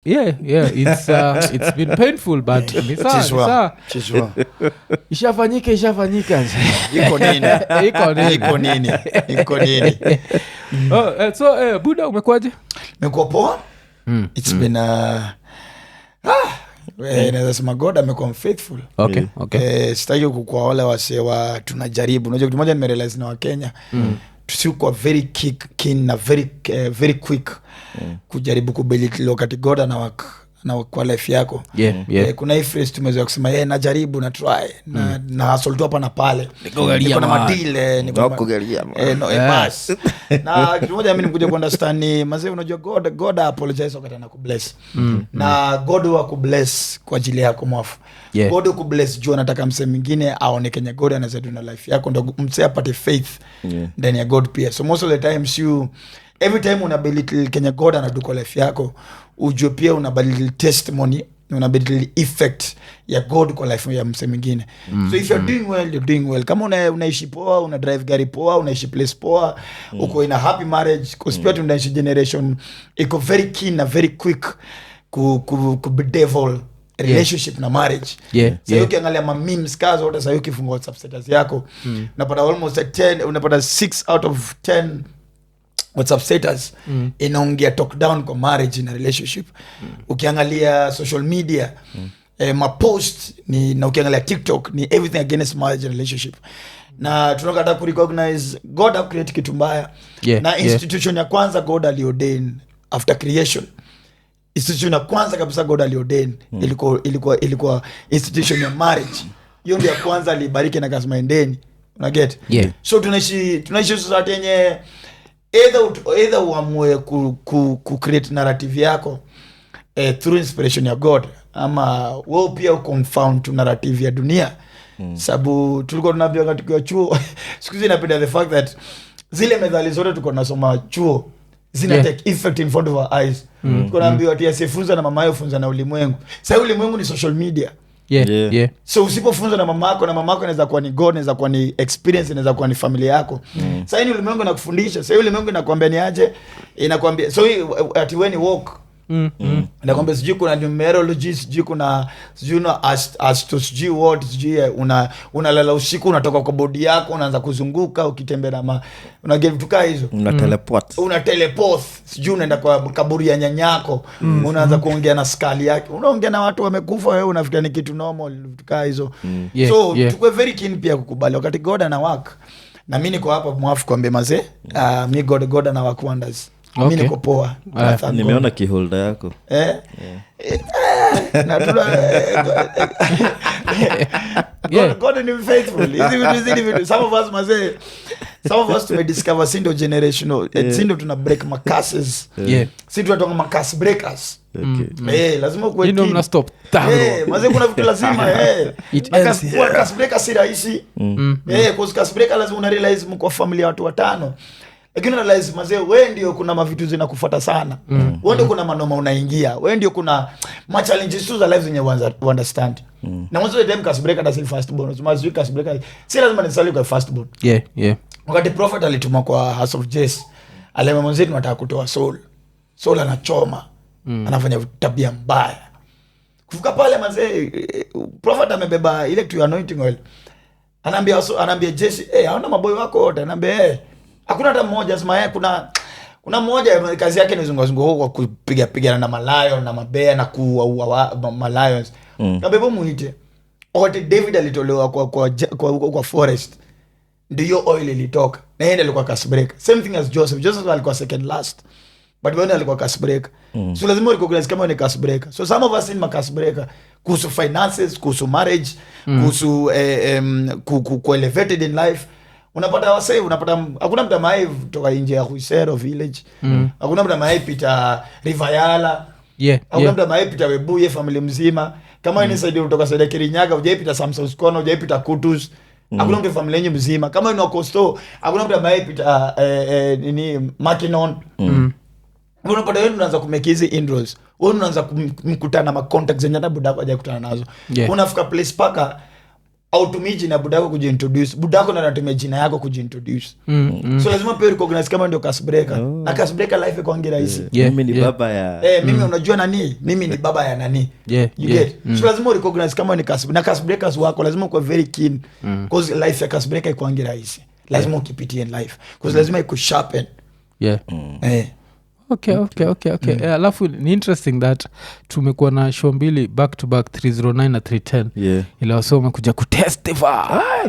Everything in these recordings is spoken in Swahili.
It's been painful but Chiswa. ishafanyika iko nini so buda umekwaje? Nimekuwa poa. It's been naweza sema God amekuwa faithful. Okay. Sitaki kukua wale wase wa tunajaribu. Unajua kitu moja nimerealize na Wakenya tusikuwa very keen na very quick kujaribu kubuild wakati God na kwa life yako. Kuna hii phrase tumezoea kusema najaribu na try na hustle tu hapa na pale. Niko na madile niko kugalia. Bas. Na kitu moja mimi nikuja kuunderstand ni mazee, unajua God apologize wakati anakubless. Na God wa kubless kwa ajili yako mwafu. God kubless juu anataka mse mwingine aone Kenya God anaweza do na life yako, ndio mse apate faith ndani ya God pia. So most of the times every time unabadili Kenya God anadu kwa life yako, ujue pia unabadili testimony, unabadili effect ya God kwa life ya mse mwingine. So if you're doing well, you're doing well. Kama unaishi poa, una drive gari poa, unaishi place poa, uko in a happy marriage, because pia tunaishi generation iko very keen na very quick ku bedevil relationship na marriage. Sasa ukiangalia memes kazo hata sasa ukifungua WhatsApp status yako unapata almost 10, unapata 6 out of 10 WhatsApp status inaongea talk down kwa marriage na relationship. Ukiangalia social media mapost ni, na ukiangalia TikTok ni everything against marriage and relationship. Na tunataka kurecognize God ha create kitu mbaya. Na institution ya kwanza God aliordain after creation. Institution ya kwanza kabisa God aliordain ilikuwa institution ya marriage. Hiyo ndio ya kwanza alibariki na kasema endeni. Una get? So tunaishi society yenye either uamue ku create narrative yako through inspiration ya God, ama wewe pia uconfound to narrative ya dunia. Sababu tulikuwa tunaambiwa katika chuo siku hizi napenda the fact that zile methali zote tulikuwa tunasoma chuo zina take effect in front of our eyes. Tulikuwa tunaambiwa ati asifunza na mama yako, funza na ulimwengu. Sasa ulimwengu ni social media. So usipofunza na mamako, na mamako inaweza kuwa ni God, inaweza kuwa ni experience, inaweza kuwa ni familia yako. Sasa ni ulimwengu inakufundisha. Sasa ulimwengu inakwambia ni aje, inakwambia so ati when you walk inakwambia sijui kuna numerology, sijui kuna sijui na sijui what, sijui unalala usiku, unatoka kwa body yako unaanza kuzunguka ukitembea na unaget vitu kama hizo, una teleport sijui unaenda kwa kaburi ya nyanyako, unaanza kuongea na skali yake, unaongea na watu wamekufa, wewe unafikiria ni kitu normal, vitu kama hizo. So tukue very keen pia kukubali wakati God ana work. Na mimi niko hapa mwafu kwambia mazee, mi God ana work wonders. Mimi niko poa. Nimeona kiholder yako. Na tuna God ni faithful. Hizi some of us mazee, some of us to discover sindo generational. Sindo tuna break curses. Sindo tunatoka curse breakers. Lazima kuwe ndio mna stop. Mazee kuna vitu lazima curse breaker si rahisi. Cause curse breaker lazima una realize mko familia watu watano. Lakini realize mazee, wewe ndio kuna mavitu zinakufuata sana. Wewe ndio kuna manoma unaingia. Wewe ndio kuna challenges tu za life zenye understand. Na mwanzo time cast breaker doesn't first born. Mazui cast breaker si lazima ni sali kwa first born. Wakati prophet alituma kwa House of Jesse, alema mwanzetu nataka kutoa Saul anachoma. Anafanya tabia mbaya. Kufika pale mazee, prophet amebeba ile tu anointing oil. Anaambia Jesse, haona maboy wako wote, anaambia hakuna hata mmoja. Sema kuna mmoja kazi yake ni zunguzungu huko kupiga na malayo na mabea na kuua lions. Kabebo muite. Wakati David alitolewa kwa forest, ndio oil ilitoka. Na yeye alikuwa cast breaker. Same thing as Joseph. Joseph alikuwa second last. But when alikuwa cast breaker. So lazima recognize kama ni cast breaker. So some of us in cast breaker kuhusu finances, kuhusu marriage, kuhusu ku elevated in life. Unapata hakuna mtu ambaye kutoka nje ya Huisero village. Hakuna mtu ambaye pita Rivayala. Hakuna mtu ambaye pita Webuye family mzima. Kama ni side kutoka side Kirinyaga, hujaipita Samson Skono, hujaipita Kutus. Hakuna mtu family yenyewe mzima. Kama ni Costo, hakuna mtu ambaye pita Makinon. Unapata wewe unaanza kumake hizi inroads. Wewe unaanza kumkutana na contacts zenye hata budako hajakutana nazo. Unafika place paka autumii jina budako kujiintroduce, budako ndo anatumia jina yako kujiintroduce. So lazima pia recognize kama ndio Kasbreka. Na Kasbreka life iko ngi rahisi. Mimi ni baba ya Mimi unajua nani? Mimi ni baba ya nani? You get? So lazima recognize kama ni Kasbreka. Na Kasbrekas wako lazima uko very keen because life ya Kasbreka iko ngi rahisi. Lazima ukipitie in life because lazima ikusharpen. Okay. Alafu ni interesting that tumekuwa na show mbili back to back 309 na 310 ila wasoma kuja kutestify.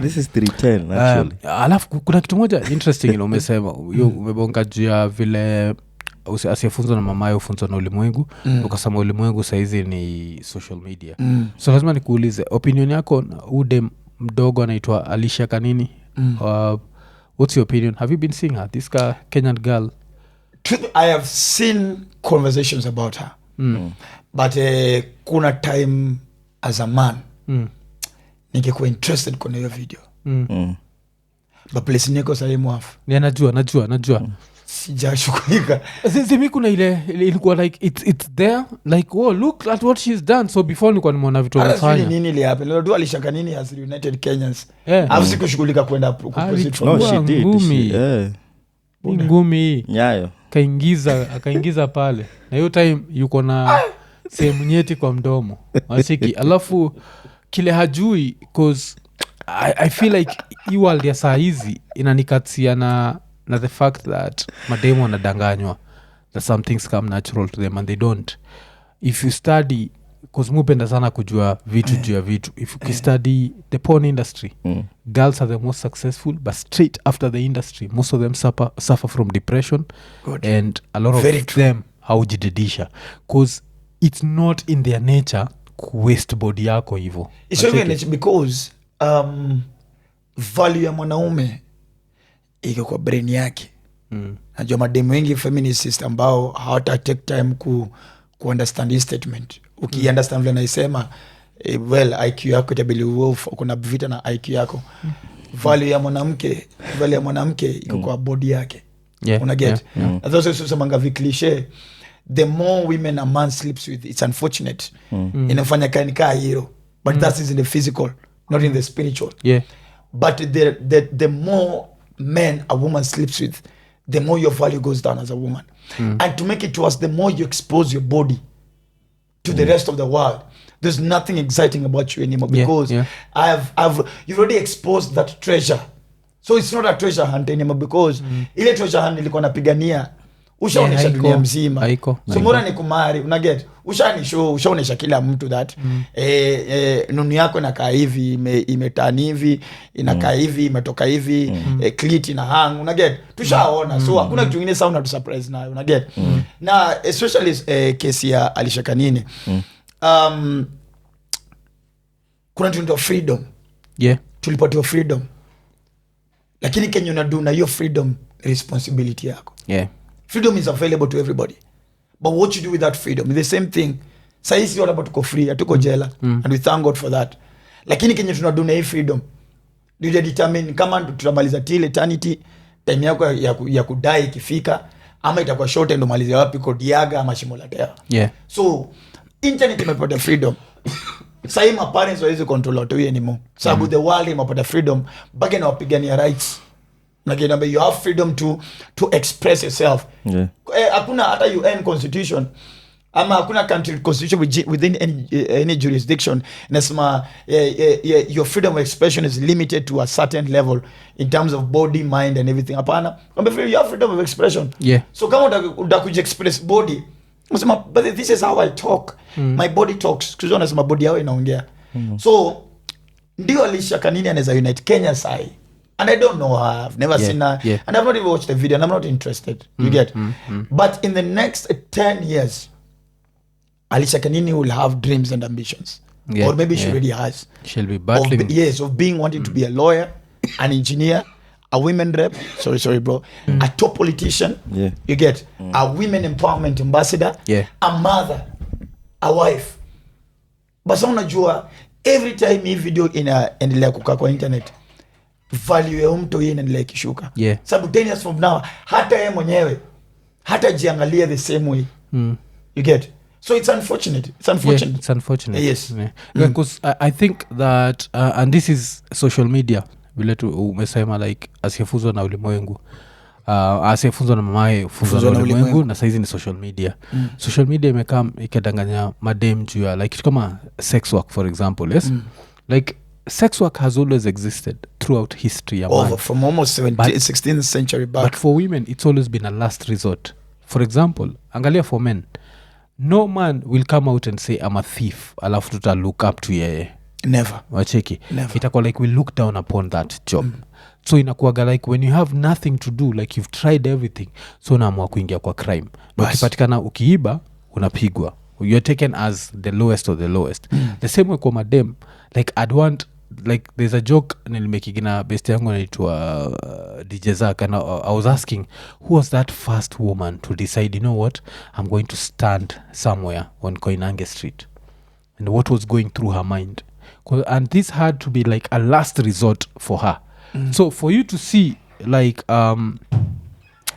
This is 310 actually. Alafu kuna kitu moja interesting ile umesema umebonga juu ya vile asiyefunzwa na mamaye ufunzwa na ulimwengu. Ukasema ulimwengu saizi ni social media. So lazima nikuulize opinion yako na ude mdogo anaitwa Alicia Kanini. What's your opinion? Have you been seeing her? This Kenyan girl. I have seen conversations about her. But kuna time as a man ningekuwa interested kwenye hiyo video. But place niko salimu afu. Najua. Sijashughulika. Zimi kuna ile ilikuwa like it's there like oh look at what she's done. So before nilikuwa nimeona vitu anafanya. Nini ile hapa? Leo Alicia Kanini has United Kenyans. Afu sikushughulika kwenda kuproceed. No, she did. Ngumi. Nyayo. Akaingiza pale. Na hiyo time yuko na sehemu nyeti kwa mdomo. Wasiki. Alafu kile hajui cause I feel like hii world ya saa hizi inanikatia na the fact that mademo wanadanganywa that some things come natural to them and they don't. If you study cause mupenda sana kujua vitu juu ya vitu. If you study the porn industry, girls are the most successful, but straight after the industry most of them suffer from depression. And a lot of them haujididisha cause it's not in their nature kuwaste body yako hivyo. It's only because value ya mwanaume iko kwa brain yake. Najua mademu wengi feminists ambao hawata take time ku understand this statement. Understand vile naisema well IQ yako itabili kuna vita na IQ yako. Value ya mwanamke iko kwa body yake. Una get? That's also somanga vi cliché. The more women a man sleeps with, it's unfortunate. Inafanya kanika hero. But that is in the physical, not in the spiritual. But the more men a woman sleeps with, the more your value goes down as a woman. And to make it worse, the more you expose your body to the rest of the world, there's nothing exciting about you anymore because you've already exposed that treasure. So it's not a treasure hunt anymore because ile treasure hunt ilikuwa napigania ushaonesha dunia mzima. So mbona ni kumari, unaget? Ushaonesha kila mtu that nunu yako inakaa hivi, imetani hivi, inakaa hivi, imetoka hivi, clit ina hang, unaget? Tushaona. So hakuna kitu kingine sauna tu surprise nayo, unaget? Na especially kesi ya Alicia Kanini. Kuna tundo freedom. Tulipatiwa freedom. Lakini Kenya unaduna hiyo freedom responsibility yako. Freedom is available to everybody. But what you do with that freedom is the same thing. Saisi wala tuko free, hatuko jela. And we thank God for that. Lakini Kenya tunaduna hii freedom. Ndio determine kama tutamaliza till eternity, time yako ya kudai ikifika, ama itakuwa short ndo malize wapi Kodiaga ama Shimo la Tewa. So internet imepata freedom. Sai my parents wawezi control watu anymore. Sababu the world imepata freedom, bagi na wapigania rights. Like, you have freedom to express yourself. Hakuna hata UN constitution ama hakuna country constitution within any jurisdiction nasema your freedom of expression is limited to a certain level in terms of body, mind and everything. Hapana, you have freedom of expression. So kama utakuja express body, unasema but this is how I talk. My body talks. Kuzona nasema body yao inaongea. So ndio Alicia Kanini anaweza unite Kenya sai. And I don't know her. I've never seen her. And I've not even watched the video and I'm not interested. You get? But in the next 10 years, Alicia Kanini will have dreams and ambitions. Or maybe she already has. She'll be battling. Of being wanting to be a lawyer, an engineer, a women rep. Sorry, bro. A top politician. You get? A women empowerment ambassador. A mother. A wife. But unajua, every time hii video inaendelea kukaa kwa internet, value ya mtu yeye inaendelea kishuka. Sababu 10 years from now hata yeye mwenyewe hata jiangalia the same way. You get? So it's unfortunate. Yeah, it's unfortunate. Yes. Yeah. Because I think that and this is social media vile tu umesema like asiyefunzwa na ulimwengu asiyefunzwa na mamaye funzwa na ulimwengu na saizi ni social media. Social media imekaa ikadanganya madem juu ya like kama sex work for example. Yes. Like sex work has always existed throughout history from almost 16th century back. But for women it's always been a last resort. For example, angalia for men, no man will come out and say I'm a thief alafu tuta look up to yeye. Never. Wacheki. Itakuwa like we look down upon that job. So inakuwaga like when you have nothing to do, like you've tried everything, so unaamua kuingia kwa crime. Na ukipatikana ukiiba unapigwa, you're taken as the lowest of the lowest. The same way kwa madem, like I'd want, like there's a joke nilimekigina best yangu naitwa DJ Zack, and I was asking who was that first woman to decide, you know what, I'm going to stand somewhere on Koinange Street, and what was going through her mind. And this had to be like a last resort for her. So for you to see like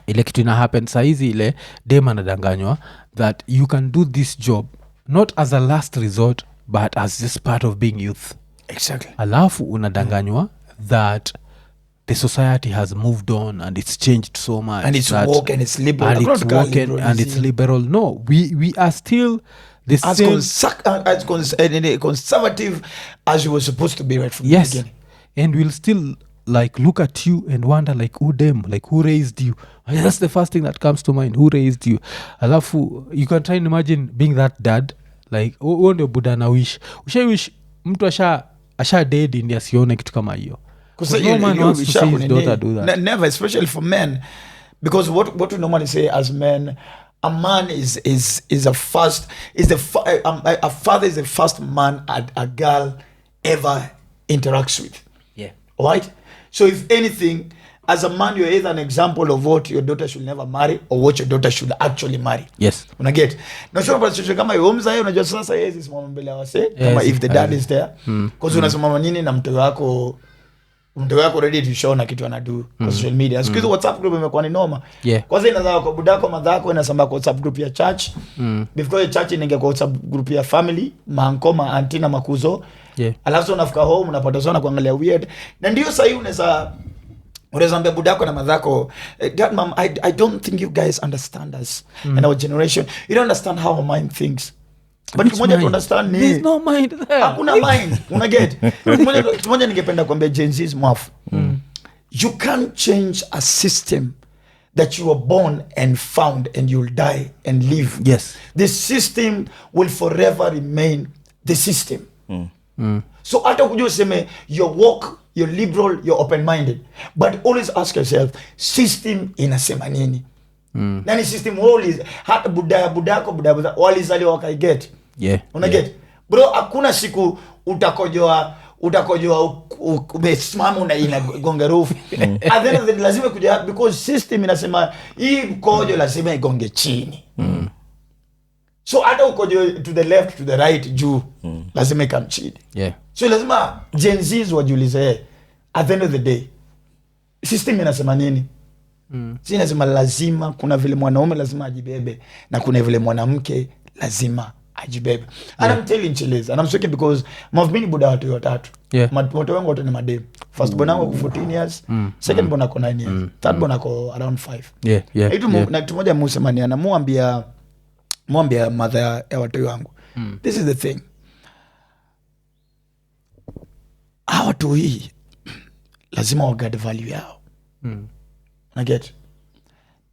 ile kitu ina happen saizi ile dem anadanganywa that you can do this job not as a last resort but as just part of being youth. Exactly. Alafu unadanganywa that the society has moved on and it's changed so much and it's woke and it's liberal and it's woke and it's liberal. No, we are still the same as conservative as you were supposed to be right from the beginning. And we'll still like look at you and wonder like who them, like who raised you. That's the first thing that comes to mind, who raised you. Alafu you can try and imagine being that dad, like huo ndio buda na wish wish mtu asha dead in asione kitu kama hiyo. No man wants to see his daughter do that. Never, especially for men, because what we normally say as men, a man a father is the first man a girl ever interacts with. Yeah. Right? So if anything, as a man, you're either an example of what your daughter should never marry or what your daughter should actually marry. Yes. Unaget? Na sure but situation kama hiyo mzae unajua sasa yeye simama mbele ya wase kama if the dad is there. Because unasimama nini na mtoto wako ready to show na kitu anadu kwa social media. Siku hizo WhatsApp group imekuwa ni noma. Kwanza inaanza kwa budako madhako inasamba kwa WhatsApp group ya church. Before the church inaingia kwa WhatsApp group ya family, maankoma, antina, makuzo. Alafu unafika home unapata sana kuangalia weird. Na ndio sasa hivi unaweza ambia budako na madhako, Dad, mom, I don't think you guys understand us and our generation. You don't understand how our mind thinks. But kimoja to understand ni there's no mind there. Hakuna mind. Unaget? Kimoja ningependa kuambia Gen Z's mwafu. You can't change a system that you were born and found and you'll die and live. Yes. The system will forever remain the system. So hata kujua useme you're woke, you're liberal, you're open-minded, but always ask yourself, system inasema nini? Nani system always hata budako walizaliwa wakaiget. Unaget? Bro, hakuna siku utakojoa umesimama unagonga roof. At the end of the day lazima kuja because system inasema hii mkojo lazima igonge chini. So hata ukojo to the left, to the right, juu lazima ikam chini. So lazima Gen Z's wajiulize at the end of the day system inasema nini? Si inasema lazima kuna vile mwanaume lazima ajibebe na kuna vile mwanamke lazima ajibebe. And I'm telling Chiles, and I'm speaking because I've been buda watu watatu. Watu wangu wote ni madem. First born wangu 14 years, second born ako 9 years, third born ako around 5. Na kitu moja musemania na muambia mother ya watu wangu. This is the thing. Hawa watu hii lazima wagade value yao. Naget?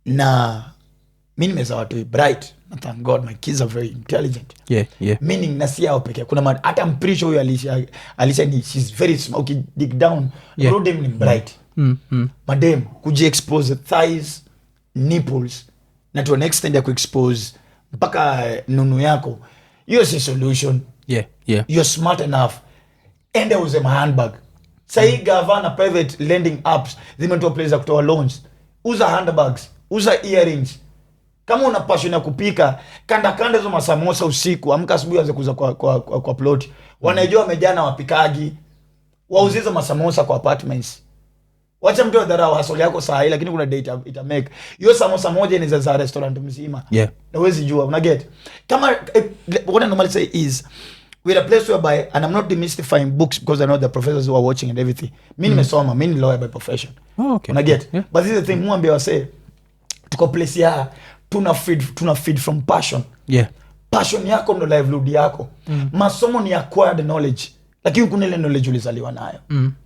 Na mimi nimeza watu bright. Thank God my kids are very intelligent. Meaning nasi yao pekee. Kuna hata I'm pretty sure Alicia ni she's very smart. Okay, dig down. Bro dem ni bright. Madem kuji-expose thighs, nipples na to an extent ya ku-expose mpaka nunu yako. Hiyo si solution. You're smart enough. Ende uze handbag. Sahi gavana private lending apps zimetoa place za kutoa loans. Uza handbags, uza earrings. Kama una passion ya kupika, kanda hizo masamosa usiku, amka asubuhi anze kuuza kwa plot. Wanajua wamejana wapikaji. Wauzizo masamosa kwa apartments. wacha mtu adharau hustle yako saa hii, lakini kuna day ita make hiyo samosa moja inaweza za restaurant mzima. Na huwezi jua, una get kama what I normally say is we're a place whereby, and I'm not demystifying books because I know the professors who are watching and everything. Mimi nimesoma, mimi ni lawyer by profession. Una get but this is the thing, muambia wase tuko place ya tuna feed from passion. Passion yako ndo livelihood yako. Masomo ni acquired knowledge, lakini kuna ile knowledge ulizaliwa nayo.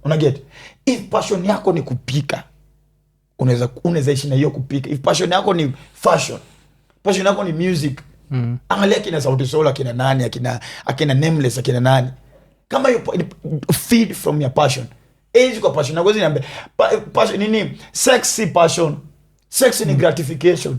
Una get if passion yako ni kupika, unaweza ishi na hiyo kupika. If passion yako ni fashion, passion yako ni music, angalia kina Sauti Sol, akina nani, akina Nameless, akina nani. Kama you feed from your passion, age kwa passion yako niambia passion nini? Sexy passion, sex ni gratification.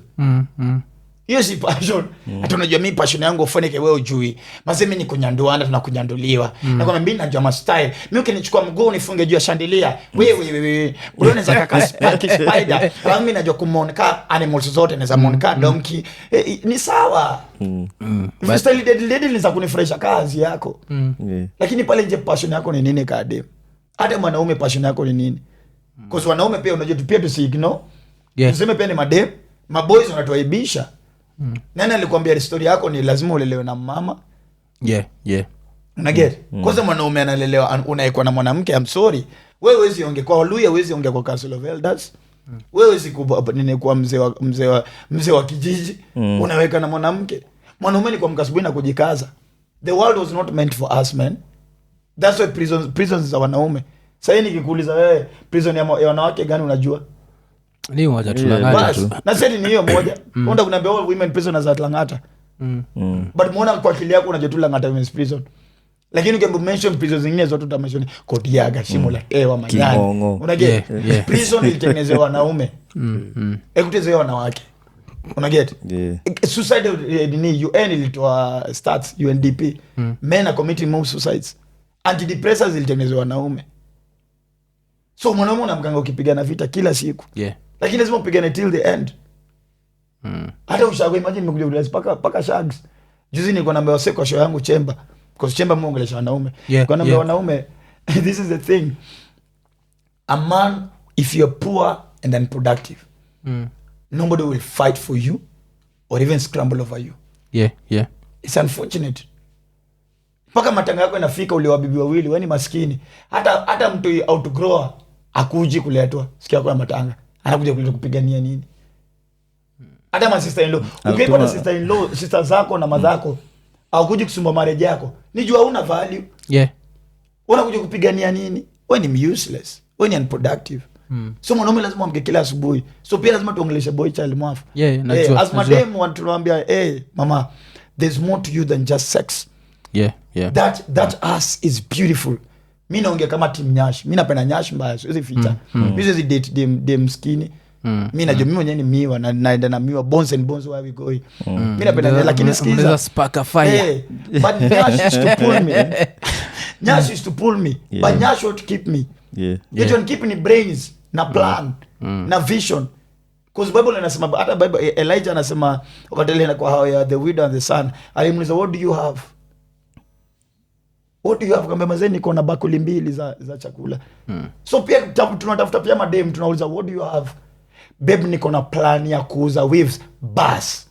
Hiyo si passion. Hata unajua mimi passion yangu ufanike wewe ujui. Mazee mimi niko nyanduana, tunakunyanduliwa. Na kwa mimi najua ma style. Mimi ukinichukua mguu nifunge juu ya chandelier. Wewe unaweza kaka spider. Na mimi najua kumonika animals zote, naweza monika donkey. Ni sawa. If style dead ni za kunifresha kazi yako. Lakini pale nje passion yako ni nini kade? Hata mwanaume passion yako ni nini? Kwa wanaume pia unajua pia tusiignore. Tuseme pia ni madem, maboys wanatuaibisha. Nani alikwambia story yako ni lazima ulelewe na mama? Una get? Kwanza mwanaume analelewa unaekwa na mwanamke, I'm sorry. Wewe huwezi ongea kwa Luya, huwezi ongea kwa Council of Elders. Wewe huwezi kwa mzee wa kijiji. Unaweka na mwanamke. Mwanaume ni kwa mkasubuhi na kujikaza. The world was not meant for us, man. That's why prisons za wanaume. Sasa nikikuuliza wewe prison ya wanawake gani unajua? Ni moja tu Langata tu. Na sasa ni hiyo moja. Unataka kuniambia all women prisoners at Langata. But muona kwa akili yako unajua tu Langata women's prison. Lakini ukiambo mention prison zingine zote utamention Kotiaga, Shimo la Tewa, Manyani. Unaget? Prison ilitengenezewa wanaume. Ekutezewa wanawake. Unaget? Suicide ni UN ilitoa stats UNDP. Men are committing more suicides. Antidepressants ilitengenezewa wanaume. So mwanaume unamganga ukipigana vita kila siku. Lakini lazima upigane till the end. Hata ushago imagine nimekuja kueleza paka shags. Juzi nilikuwa naambia wase kwa show yangu Chemba. Because Chemba muongelesha wanaume. Kwa naambia wanaume this is the thing. A man if you're poor and unproductive, nobody will fight for you or even scramble over you. It's unfortunate. Paka matanga yako inafika ule wabibi wawili, wewe ni maskini. Hata mtu outgrower akuji kuletwa. Sikia kwa matanga. Anakuja kupigania nini? Hata ma sister in law. Ukipata sister in law, sister zako na madhako, akuji kusumba marriage yako. Nijua una value. Unakuja kupigania nini? Wewe ni useless. Wewe ni unproductive. So mwanaume lazima amke kila asubuhi. So pia lazima tuongeleshe boy child mwafu. As madam want to ambia, mama, there's more to you than just sex. That ass is beautiful. Mimi naongea kama team Nyash. Mimi napenda Nyash mbaya, siwezi ficha. Mimi siwezi date dem skinny. Mimi najua mimi mwenyewe ni miwa na naenda na miwa bones and bones where we go. Mimi napenda lakini skiza spark fire. But Nyash is to pull me. Nyash is to pull me. But Nyash will keep me. You don't keep me brains na plan na vision. Because Bible inasema, hata Bible Elijah anasema wakati ile kwa hao ya the widow and the son, alimuuliza what do you have? What do you have? Kamba mazeni niko na bakuli 2 za chakula. So pia tunatafuta pia madem, tunauliza what do you have? Babe, niko na plan ya kuuza weaves bas.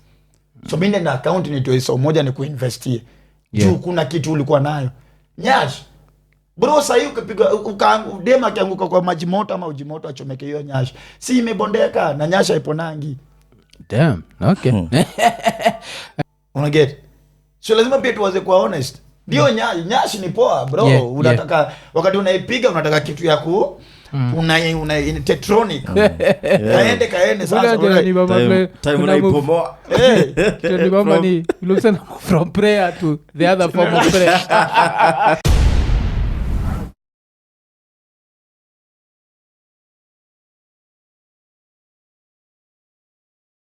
So mimi na account nitoe so moja ni kuinvestie. Juu kuna kitu ulikuwa nayo. Nyash. Bro, sasa ukipiga dema kianguka kwa maji moto ama uji moto achomeke hiyo Nyash. Si imebondeka na Nyash haiponangi. Damn. Okay. Unaget? So lazima pia tuwaze kwa honest. Ndio Nyash ni poa bro. Unataka wakati unaipiga unataka kitu ya ku una tetronic. Kaende sasa. Time unaipomoa. Ni mama ni from prayer to the other form of prayer.